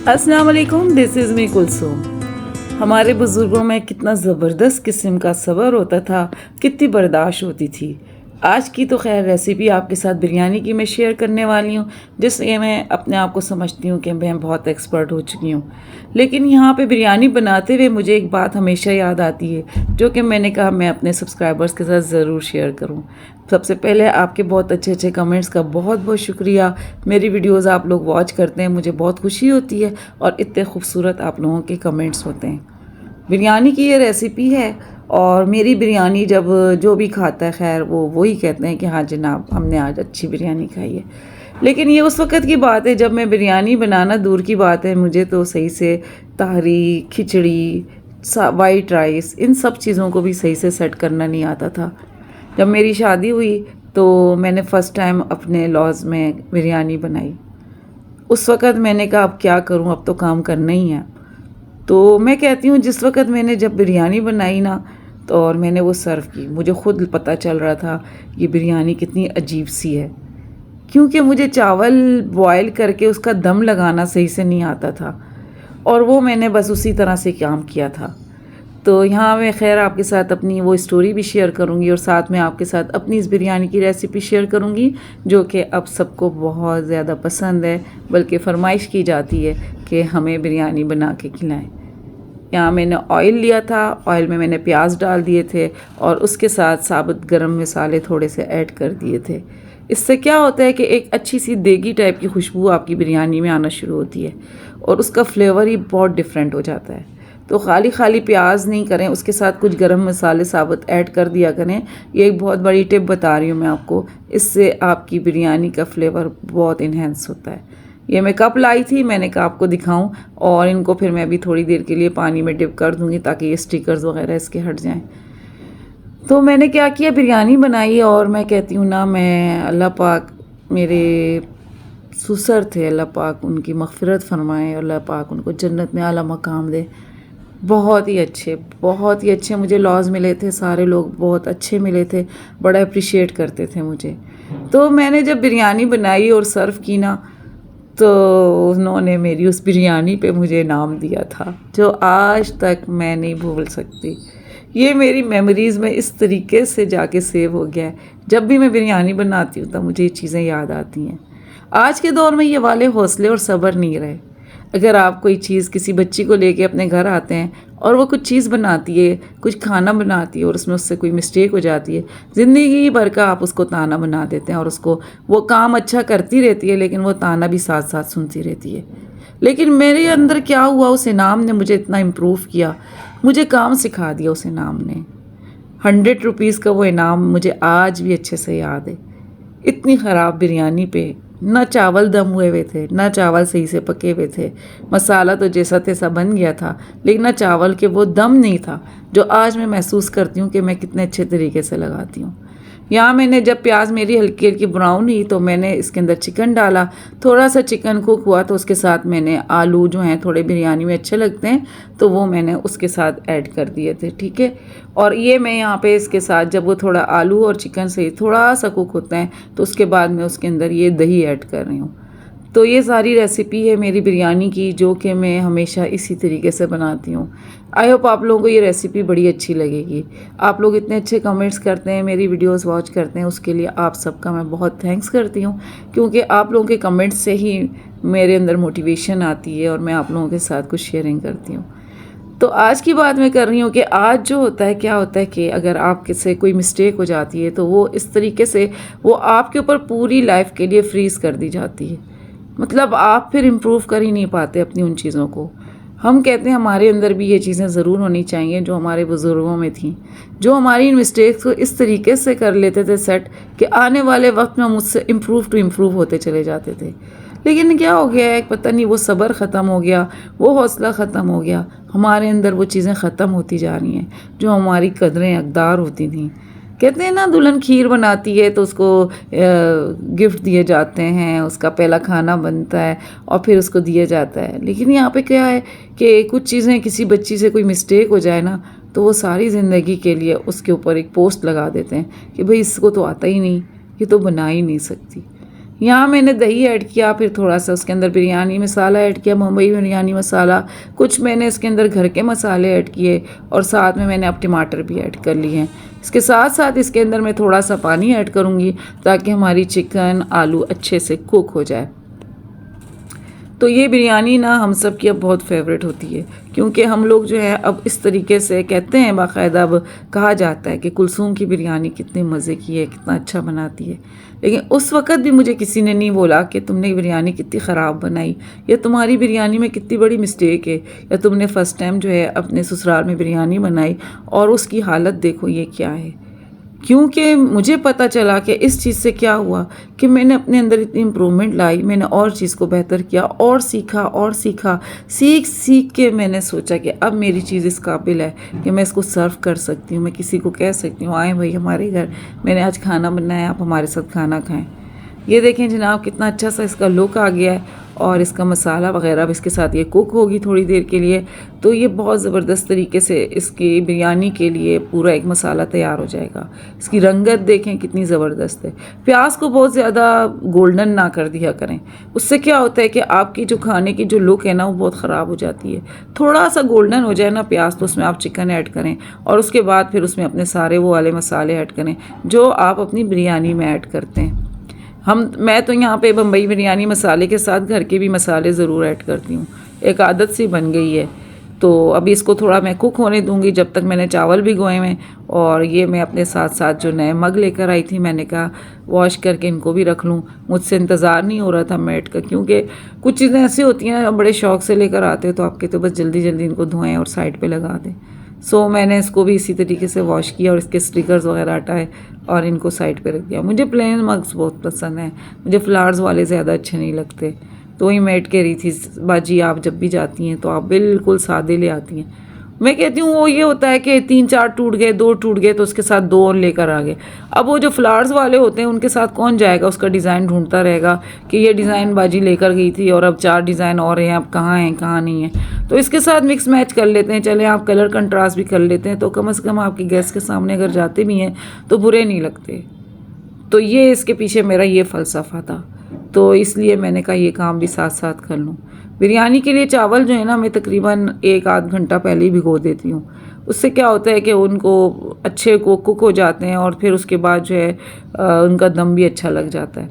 अस्सलाम वालेकुम, this is me Kulsoom. हमारे बुज़ुर्गों में कितना ज़बरदस्त किस्म का सब्र होता था, कितनी बर्दाश्त होती थी। आज की तो खैर रेसिपी आपके साथ बिरयानी की मैं शेयर करने वाली हूँ, जिससे मैं अपने आप को समझती हूँ कि मैं बहुत एक्सपर्ट हो चुकी हूँ। लेकिन यहाँ पे बिरयानी बनाते हुए मुझे एक बात हमेशा याद आती है, जो कि मैंने कहा मैं अपने सब्सक्राइबर्स के साथ ज़रूर शेयर करूँ। सबसे पहले आपके बहुत अच्छे अच्छे कमेंट्स का बहुत बहुत शुक्रिया। मेरी वीडियोस आप लोग वॉच करते हैं, मुझे बहुत खुशी होती है और इतने खूबसूरत आप लोगों के कमेंट्स होते हैं। बिरयानी की ये रेसिपी है और मेरी बिरयानी जब जो भी खाता है खैर वो वही कहते हैं कि हाँ जनाब हमने आज अच्छी बिरयानी खाई है। लेकिन ये उस वक़्त की बात है जब मैं बिरयानी बनाना दूर की बात है, मुझे तो सही से तहरी, खिचड़ी, वाइट राइस इन सब चीज़ों को भी सही से सेट करना नहीं आता था। जब मेरी शादी हुई तो मैंने फ़र्स्ट टाइम अपने लॉज में बिरयानी बनाई। उस वक़्त मैंने कहा अब क्या करूं, अब तो काम करना ही है। तो मैं कहती हूँ जिस वक़्त मैंने जब बिरयानी बनाई ना तो और मैंने वो सर्व की, मुझे ख़ुद पता चल रहा था ये बिरयानी कितनी अजीब सी है, क्योंकि मुझे चावल बॉयल करके उसका दम लगाना सही से नहीं आता था और वो मैंने बस उसी तरह से काम किया था। तो यहाँ मैं खैर आपके साथ अपनी वो स्टोरी भी शेयर करूँगी और साथ में आपके साथ अपनी इस बिरयानी की रेसिपी शेयर करूँगी, जो कि अब सबको बहुत ज़्यादा पसंद है, बल्कि फरमाइश की जाती है कि हमें बिरयानी बना के खिलाएं। यहाँ मैंने ऑयल लिया था, ऑयल में मैंने प्याज डाल दिए थे और उसके साथ साबुत गरम मसाले थोड़े से ऐड कर दिए थे। इससे क्या होता है कि एक अच्छी सी देगी टाइप की खुशबू आपकी बिरयानी में आना शुरू होती है और उसका फ्लेवर ही बहुत डिफरेंट हो जाता है। तो खाली खाली प्याज नहीं करें, उसके साथ कुछ गरम मसाले साबुत ऐड कर दिया करें। ये एक बहुत बड़ी टिप बता रही हूँ मैं आपको, इससे आपकी बिरयानी का फ्लेवर बहुत इन्हेंस होता है। ये मैं कप लाई थी, मैंने कहा आपको दिखाऊं और इनको फिर मैं भी थोड़ी देर के लिए पानी में डिप कर दूंगी ताकि ये स्टिकर्स वगैरह इसके हट जाएं। तो मैंने क्या किया, बिरयानी बनाई और मैं कहती हूँ ना, मैं अल्लाह पाक मेरे ससुर थे, अल्लाह पाक उनकी मग़फ़िरत फ़रमाए, अल्लाह पाक उनको जन्नत में आला मकाम दे। बहुत ही अच्छे मुझे लॉज मिले थे, सारे लोग बहुत अच्छे मिले थे, बड़ा अप्रिशिएट करते थे मुझे। तो मैंने जब बिरयानी बनाई और सर्व की ना, तो उन्होंने मेरी उस बिरयानी पे मुझे इनाम दिया था, जो आज तक मैं नहीं भूल सकती। ये मेरी मेमोरीज़ में इस तरीके से जाके सेव हो गया है, जब भी मैं बिरयानी बनाती हूँ तब मुझे ये चीज़ें याद आती हैं। आज के दौर में ये वाले हौसले और सब्र नहीं रहे। अगर आप कोई चीज़ किसी बच्ची को लेके अपने घर आते हैं और वो कुछ चीज़ बनाती है, कुछ खाना बनाती है और उसमें उससे कोई मिस्टेक हो जाती है, ज़िंदगी भर का आप उसको ताना बना देते हैं और उसको वो काम अच्छा करती रहती है लेकिन वो ताना भी साथ साथ सुनती रहती है। लेकिन मेरे अंदर क्या हुआ, उस इनाम ने मुझे इतना इम्प्रूव किया, मुझे काम सिखा दिया उस इनाम ने। 100 रुपीज़ का वो इनाम मुझे आज भी अच्छे से याद है। इतनी ख़राब बिरयानी पे ना चावल दम हुए हुए थे, ना चावल सही से पके हुए थे, मसाला तो जैसा तैसा बन गया था लेकिन ना चावल के वो दम नहीं था जो आज मैं महसूस करती हूँ कि मैं कितने अच्छे तरीके से लगाती हूँ। यहाँ मैंने जब प्याज मेरी हल्की हल्की ब्राउन हुई तो मैंने इसके अंदर चिकन डाला। थोड़ा सा चिकन कुक हुआ तो उसके साथ मैंने आलू जो हैं थोड़े बिरयानी में अच्छे लगते हैं तो वो मैंने उसके साथ ऐड कर दिए थे, ठीक है। और ये मैं यहाँ पे इसके साथ जब वो थोड़ा आलू और चिकन से थोड़ा सा कुक होता है तो उसके बाद मैं उसके अंदर ये दही ऐड कर रही हूँ। तो ये सारी रेसिपी है मेरी बिरयानी की, जो कि मैं हमेशा इसी तरीके से बनाती हूँ। आई होप आप लोगों को ये रेसिपी बड़ी अच्छी लगेगी। आप लोग इतने अच्छे कमेंट्स करते हैं, मेरी वीडियोस वॉच करते हैं, उसके लिए आप सबका मैं बहुत थैंक्स करती हूँ, क्योंकि आप लोगों के कमेंट्स से ही मेरे अंदर मोटिवेशन आती है और मैं आप लोगों के साथ कुछ शेयरिंग करती हूँ। तो आज की बात मैं कर रही हूँ कि आज जो होता है, क्या होता है कि अगर आपके से कोई मिस्टेक हो जाती है तो वो इस तरीके से वो आपके ऊपर पूरी लाइफ के लिए फ्रीज़ कर दी जाती है। मतलब आप फिर इम्प्रूव कर ही नहीं पाते अपनी उन चीज़ों को। हम कहते हैं हमारे अंदर भी ये चीज़ें ज़रूर होनी चाहिए जो हमारे बुज़ुर्गों में थी, जो हमारी इन मिस्टेक्स को इस तरीके से कर लेते थे सेट कि आने वाले वक्त में हम उससे इम्प्रूव होते चले जाते थे। लेकिन क्या हो गया है, पता नहीं, वो सब्र ख़त्म हो गया, वो हौसला ख़त्म हो गया, हमारे अंदर वो चीज़ें ख़त्म होती जा रही हैं जो हमारी कदरें अक़दार होती थीं। कहते हैं ना, दुल्हन खीर बनाती है तो उसको गिफ्ट दिए जाते हैं, उसका पहला खाना बनता है और फिर उसको दिया जाता है। लेकिन यहाँ पे क्या है कि कुछ चीज़ें, किसी बच्ची से कोई मिस्टेक हो जाए ना तो वो सारी ज़िंदगी के लिए उसके ऊपर एक पोस्ट लगा देते हैं कि भाई इसको तो आता ही नहीं, ये तो बना ही नहीं सकती। यहाँ मैंने दही ऐड किया, फिर थोड़ा सा उसके अंदर बिरयानी मसाला ऐड किया, मुंबई बिरयानी मसाला, कुछ मैंने इसके अंदर घर के मसाले ऐड किए और साथ में मैंने अब टमाटर भी ऐड कर लिए हैं। इसके साथ साथ इसके अंदर मैं थोड़ा सा पानी ऐड करूँगी ताकि हमारी चिकन आलू अच्छे से कुक हो जाए। तो ये बिरयानी ना हम सब की अब बहुत फेवरेट होती है, क्योंकि हम लोग जो है अब इस तरीके से कहते हैं, बाकायदा अब कहा जाता है कि कुलसूम की बिरयानी कितने मज़े की है, कितना अच्छा बनाती है। लेकिन उस वक़्त भी मुझे किसी ने नहीं बोला कि तुमने बिरयानी कितनी ख़राब बनाई, या तुम्हारी बिरयानी में कितनी बड़ी मिस्टेक है, या तुमने फ़र्स्ट टाइम जो है अपने ससुराल में बिरयानी बनाई और उसकी हालत देखो ये क्या है। क्योंकि मुझे पता चला कि इस चीज़ से क्या हुआ कि मैंने अपने अंदर इतनी इम्प्रूवमेंट लाई, मैंने और चीज़ को बेहतर किया और सीखा, सीख के मैंने सोचा कि अब मेरी चीज़ इस काबिल है कि मैं इसको सर्व कर सकती हूँ, मैं किसी को कह सकती हूँ आएँ भाई हमारे घर, मैंने आज खाना बनाया, आप हमारे साथ खाना खाएँ। ये देखें जनाब कितना अच्छा सा इसका लुक आ गया है और इसका मसाला वगैरह भी इसके साथ ये कुक होगी थोड़ी देर के लिए, तो ये बहुत ज़बरदस्त तरीके से इसकी बिरयानी के लिए पूरा एक मसाला तैयार हो जाएगा। इसकी रंगत देखें कितनी ज़बरदस्त है। प्याज को बहुत ज़्यादा गोल्डन ना कर दिया करें, उससे क्या होता है कि आपकी जो खाने की जो लुक है ना वो बहुत ख़राब हो जाती है। थोड़ा सा गोल्डन हो जाए ना प्याज, तो उसमें आप चिकन ऐड करें और उसके बाद फिर उसमें अपने सारे वो वाले मसाले ऐड करें जो आप अपनी बिरयानी में ऐड करते हैं। मैं तो यहाँ पे बम्बई बिरयानी मसाले के साथ घर के भी मसाले ज़रूर ऐड करती हूँ, एक आदत सी बन गई है। तो अभी इसको थोड़ा मैं कुक होने दूँगी जब तक मैंने चावल भिगोए हैं। और ये मैं अपने साथ साथ जो नए मग लेकर आई थी, मैंने कहा वॉश करके इनको भी रख लूँ। मुझसे इंतज़ार नहीं हो रहा था मैट का, क्योंकि कुछ चीज़ें ऐसी होती हैं बड़े शौक़ से लेकर आते हो तो आपके तो बस जल्दी जल्दी इनको धोएँ और साइड पर लगा दें। सो मैंने इसको भी इसी तरीके से वॉश किया और इसके स्टिकर्स वगैरह हटाए और इनको साइड पे रख दिया। मुझे प्लेन मग्स बहुत पसंद हैं, मुझे फ्लावर्स वाले ज़्यादा अच्छे नहीं लगते। तो वही मेट कह रही थी बाजी आप जब भी जाती हैं तो आप बिल्कुल सादे ले आती हैं। मैं कहती हूँ वो ये होता है कि 3-4 टूट गए, 2 टूट गए तो उसके साथ 2 और लेकर आ गए। अब वो जो फ्लावर्स वाले होते हैं उनके साथ कौन जाएगा, उसका डिज़ाइन ढूंढता रहेगा कि ये डिज़ाइन बाजी लेकर गई थी और अब 4 डिज़ाइन और हैं, अब कहाँ हैं कहाँ नहीं है। तो इसके साथ मिक्स मैच कर लेते हैं, चले आप कलर कंट्रास्ट भी कर लेते हैं तो कम से कम आपकी गेस्ट के सामने अगर जाते भी हैं तो बुरे नहीं लगते। तो ये इसके पीछे मेरा ये फ़लसफ़ा था, तो इसलिए मैंने कहा ये काम भी साथ साथ कर लूँ। बिरयानी के लिए चावल जो है ना मैं तकरीबन 1-8 घंटा पहले ही भिगो देती हूँ। उससे क्या होता है कि उनको अच्छे को कुक हो जाते हैं और फिर उसके बाद जो है उनका दम भी अच्छा लग जाता है।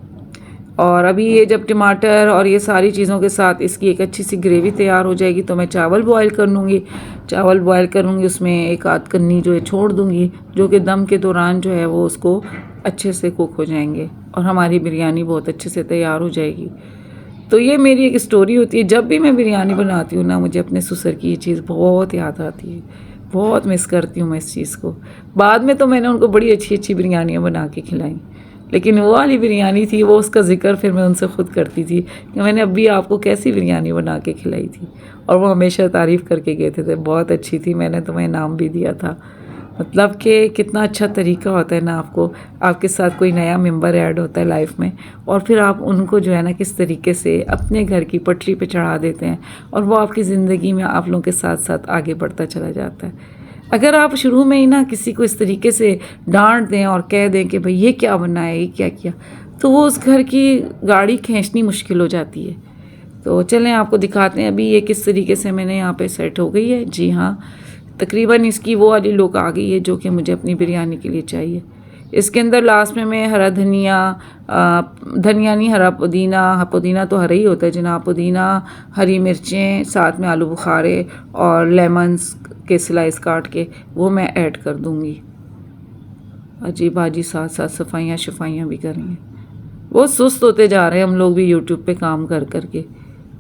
और अभी ये जब टमाटर और ये सारी चीज़ों के साथ इसकी एक अच्छी सी ग्रेवी तैयार हो जाएगी तो मैं चावल बॉयल कर लूँगी। चावल बॉयल करूँगी, उसमें 1-8 कन्नी जो है छोड़ दूँगी, जो कि दम के दौरान जो है वो उसको अच्छे से कुक हो जाएंगे और हमारी बिरयानी बहुत अच्छे से तैयार हो जाएगी। तो ये मेरी एक स्टोरी होती है, जब भी मैं बिरयानी बनाती हूँ ना मुझे अपने ससुर की ये चीज़ बहुत याद आती है, बहुत मिस करती हूँ मैं इस चीज़ को। बाद में तो मैंने उनको बड़ी अच्छी अच्छी बिरयानियाँ बना के खिलाई, लेकिन वो वाली बिरयानी थी वो उसका जिक्र फिर मैं उनसे ख़ुद करती थी कि मैंने अभी आपको कैसी बिरयानी बना के खिलाई थी, और वो हमेशा तारीफ़ करके कहते थे बहुत अच्छी थी, मैंने तुम्हें इनाम भी दिया था। मतलब कि कितना अच्छा तरीका होता है ना, आपके साथ कोई नया मेंबर ऐड होता है लाइफ में और फिर आप उनको जो है ना किस तरीके से अपने घर की पटरी पे चढ़ा देते हैं और वो आपकी ज़िंदगी में आप लोगों के साथ साथ आगे बढ़ता चला जाता है। अगर आप शुरू में ही ना किसी को इस तरीके से डांट दें और कह दें कि भाई ये क्या बना है, ये क्या किया, तो वो उस घर की गाड़ी खींचनी मुश्किल हो जाती है। तो चलें आपको दिखाते हैं अभी ये किस तरीके से मैंने यहाँ पे सेट हो गई है। जी हाँ, तकरीबन इसकी वो वाली लुक आ गई है जो कि मुझे अपनी बिरयानी के लिए चाहिए। इसके अंदर लास्ट में मैं हरा धनिया, धनिया नहीं हरा पुदीना, पुदीना तो हरा ही होता है जनाब, पुदीना, हरी मिर्चें, साथ में आलू बुखारे और लेमन्स के स्लाइस काट के वो मैं ऐड कर दूँगी। अजीब भाजी साथ साथ सफाइयाँ भी करेंगे। बहुत सुस्त होते जा रहे हैं हम लोग भी यूट्यूब पे काम कर करके,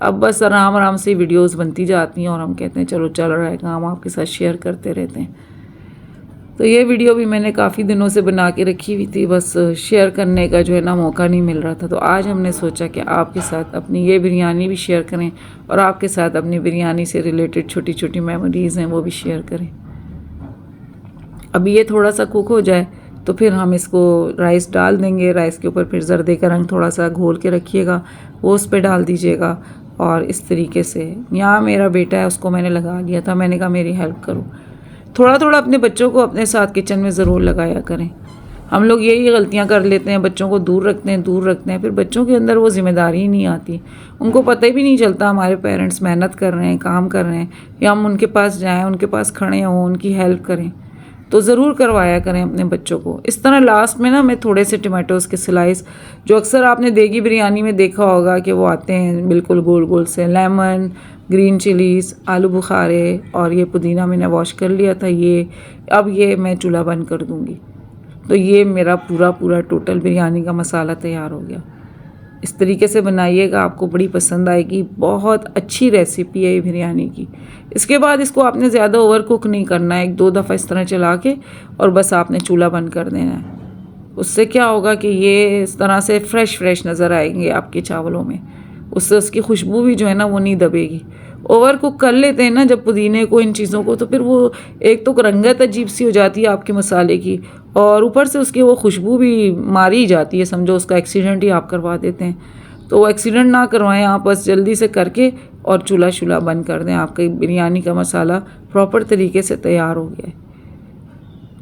अब बस आराम आराम से वीडियोस बनती जाती हैं और हम कहते हैं चलो चल रहा है काम, आपके साथ शेयर करते रहते हैं। तो ये वीडियो भी मैंने काफ़ी दिनों से बना के रखी हुई थी, बस शेयर करने का जो है ना मौका नहीं मिल रहा था। तो आज हमने सोचा कि आपके साथ अपनी ये बिरयानी भी शेयर करें और आपके साथ अपनी बिरयानी से रिलेटेड छोटी छोटी मेमोरीज़ हैं वो भी शेयर करें। अभी ये थोड़ा सा कुक हो जाए तो फिर हम इसको राइस डाल देंगे। राइस के ऊपर फिर जर्दे का रंग थोड़ा सा घोल के रखिएगा, वो उस पर डाल दीजिएगा। और इस तरीके से यहाँ मेरा बेटा है उसको मैंने लगा लिया था, मैंने कहा मेरी हेल्प करो। थोड़ा थोड़ा अपने बच्चों को अपने साथ किचन में ज़रूर लगाया करें। हम लोग यही गलतियां कर लेते हैं, बच्चों को दूर रखते हैं, फिर बच्चों के अंदर वो जिम्मेदारी ही नहीं आती। उनको पता भी नहीं चलता हमारे पेरेंट्स मेहनत कर रहे हैं, काम कर रहे हैं, या हम उनके पास जाएं, उनके पास खड़े हों, उनकी हेल्प करें। तो ज़रूर करवाया करें अपने बच्चों को। इस तरह लास्ट में ना मैं थोड़े से टमाटोज़ के स्लाइस, जो अक्सर आपने देगी बिरयानी में देखा होगा कि वो आते हैं बिल्कुल गोल गोल से, लेमन, ग्रीन चिलीज़, आलू बुखारे, और ये पुदीना मैंने वॉश कर लिया था। ये अब ये मैं चूल्हा बंद कर दूँगी। तो ये मेरा पूरा टोटल बिरयानी का मसाला तैयार हो गया। इस तरीके से बनाइएगा, आपको बड़ी पसंद आएगी। बहुत अच्छी रेसिपी है ये बिरयानी की। इसके बाद इसको आपने ज़्यादा ओवर कुक नहीं करना है, 1-2 दफ़ा इस तरह चला के और बस आपने चूल्हा बंद कर देना है। उससे क्या होगा कि ये इस तरह से फ्रेश नज़र आएंगे आपके चावलों में। उससे उसकी खुशबू भी जो है ना वो नहीं दबेगी। ओवर कुक कर लेते हैं ना जब पुदीने को, इन चीज़ों को, तो फिर वो एक तो रंगत अजीब सी हो जाती है आपके मसाले की, और ऊपर से उसकी वो खुशबू भी मारी ही जाती है। समझो उसका एक्सीडेंट ही आप करवा देते हैं। तो वो एक्सीडेंट ना करवाएं आप, बस जल्दी से करके और चूल्हा बंद कर दें। आपका बिरयानी का मसाला प्रॉपर तरीके से तैयार हो गया है।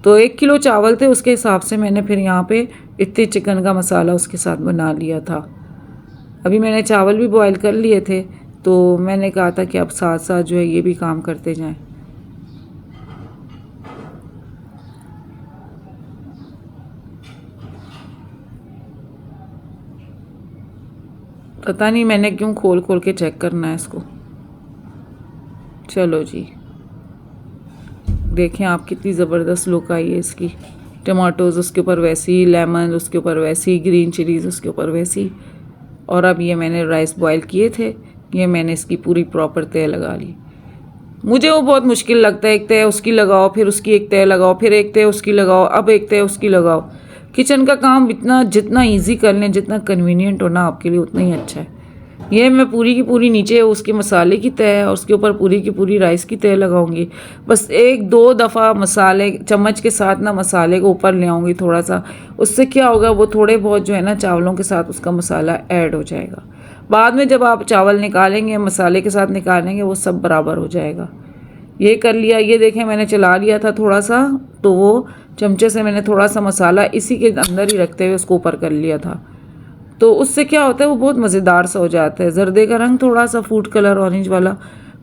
तो 1 किलो चावल थे, उसके हिसाब से मैंने फिर यहाँ पे इतने चिकन का मसाला उसके साथ बना लिया था। अभी मैंने चावल भी बॉईल कर लिए थे, तो मैंने कहा था कि अब साथ साथ जो है ये भी काम करते जाएं। पता नहीं मैंने क्यों खोल खोल के चेक करना है इसको। चलो जी, देखें आप कितनी ज़बरदस्त लुक आई है इसकी। टमाटोज़ उसके ऊपर वैसी, लेमन उसके ऊपर वैसी, ग्रीन चिलीज़ उसके ऊपर वैसी। और अब ये मैंने राइस बॉईल किए थे, ये मैंने इसकी पूरी प्रॉपर तय लगा ली। मुझे वो बहुत मुश्किल लगता है, एक तय उसकी लगाओ, फिर उसकी एक तय लगाओ, फिर एक तय उसकी लगाओ, अब एक तय उसकी लगाओ। किचन का काम जितना ईजी कर लें, जितना कन्वीनियंट हो ना आपके लिए, उतना ही अच्छा है। ये मैं पूरी की पूरी नीचे उसके मसाले की तय और उसके ऊपर पूरी की पूरी राइस की तय लगाऊंगी। बस 1-2 दफ़ा मसाले चम्मच के साथ ना मसाले को ऊपर ले आऊँगी थोड़ा सा। उससे क्या होगा, वो थोड़े बहुत जो है ना चावलों के साथ उसका मसाला ऐड हो जाएगा। बाद में जब आप चावल निकालेंगे, मसाले के साथ निकालेंगे, वो सब बराबर हो जाएगा। ये कर लिया। ये देखें मैंने चला लिया था थोड़ा सा, तो वो चमचे से मैंने थोड़ा सा मसाला इसी के अंदर ही रखते हुए उसको ऊपर कर लिया था। तो उससे क्या होता है, वो बहुत मज़ेदार सा हो जाता है। जर्दे का रंग, थोड़ा सा फूड कलर ऑरेंज वाला,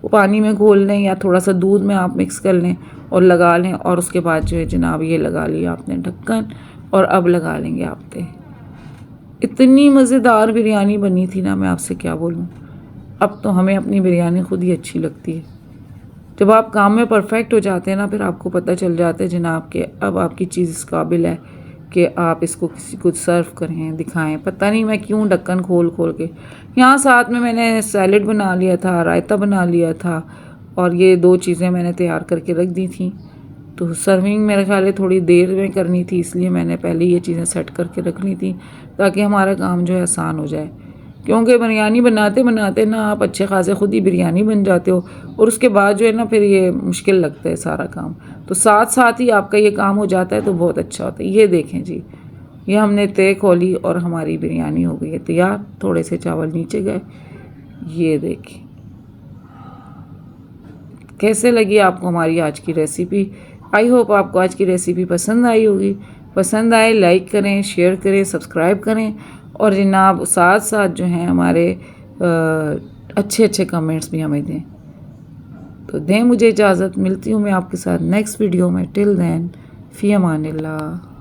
वो पानी में घोल लें या थोड़ा सा दूध में आप मिक्स कर लें और लगा लें। और उसके बाद जो है जनाब ये लगा लिया आपने ढक्कन, और अब लगा लेंगे आपते। इतनी मज़ेदार बिरयानी बनी थी ना, मैं आपसे क्या बोलूँ। अब तो हमें अपनी बिरयानी खुद ही अच्छी लगती है। जब आप काम में परफेक्ट हो जाते हैं ना, फिर आपको पता चल जाता है जनाब के अब आपकी चीज़ इस काबिल है कि आप इसको किसी को सर्व करें, दिखाएं। पता नहीं मैं क्यों ढक्कन खोल खोल के। यहाँ साथ में मैंने सैलेड बना लिया था, रायता बना लिया था, और ये 2 चीज़ें मैंने तैयार करके रख दी थी। तो सर्विंग मेरे ख्याल है थोड़ी देर में करनी थी, इसलिए मैंने पहले ये चीज़ें सेट करके रखनी थी ताकि हमारा काम जो है आसान हो जाए। क्योंकि बिरयानी बनाते बनाते ना आप अच्छे खासे खुद ही बिरयानी बन जाते हो, और उसके बाद जो है ना फिर ये मुश्किल लगता है सारा काम। तो साथ साथ ही आपका ये काम हो जाता है तो बहुत अच्छा होता है। ये देखें जी, ये हमने तय खोली और हमारी बिरयानी हो गई है तैयार। थोड़े से चावल नीचे गए। ये देखें कैसे लगी आपको हमारी आज की रेसिपी। आई होप आपको आज की रेसिपी पसंद आई होगी। पसंद आए लाइक करें, शेयर करें, सब्सक्राइब करें, और जनाब साथ साथ जो हैं हमारे अच्छे अच्छे कमेंट्स भी हमें दें। तो दें मुझे इजाज़त, मिलती हूँ मैं आपके साथ नेक्स्ट वीडियो में। टिल देन, फ़ी अमानिल्लाह।